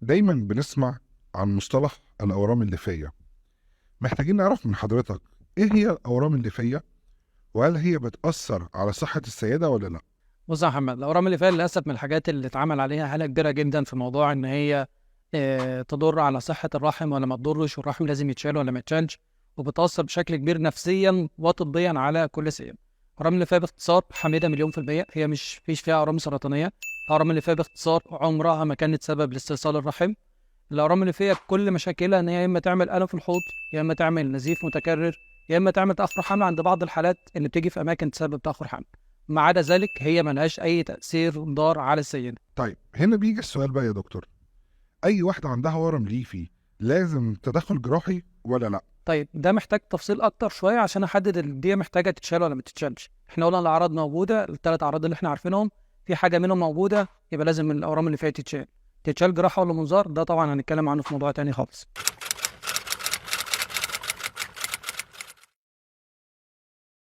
دايما بنسمع عن مصطلح الأورام الليفية. محتاجين نعرف من حضرتك إيه هي الأورام الليفية، وهل هي بتأثر على صحة السيدة ولا لأ؟ بص يا محمد، الاورام اللي فيها للاسف من الحاجات اللي اتعمل عليها حاله كبيره جدا في موضوع ان هي تضر على صحه الرحم ولا ما تضرش، والرحم لازم يتشال ولا ما يتشالش، وبتاثر بشكل كبير نفسيا وطبيا على كل سيده. الاورام اللي فيها باختصار حميده مليون في الميه، هي مش فيش فيها اورام سرطانيه. الاورام اللي فيها باختصار عمرها ما كانت سبب لاستئصال الرحم. الاورام اللي فيها كل مشاكلها ان هي يا اما تعمل الم في الحوض، يا اما تعمل نزيف متكرر، يا اما تعمل تاخر حمل عند بعض الحالات اللي بتيجي في اماكن تسبب تاخر حمل. ما عدا ذلك هي ملهاش أي تأثير ضار على السيدة. طيب هنا بيجي السؤال بقى يا دكتور، أي واحدة عندها ورم ليفي لازم تدخل جراحي ولا لأ؟ طيب ده محتاج تفصيل أكتر شوية عشان أحدد دي محتاجة تتشال ولا ما تتشالش. إحنا قلنا الأعراض موجودة، الثلاث أعراض اللي إحنا عارفينهم، في حاجة منهم موجودة يبقى لازم الأورام اللي فيها تتشال. تتشال جراحة ولا منظار، ده طبعا هنتكلم عنه في موضوع تاني خالص.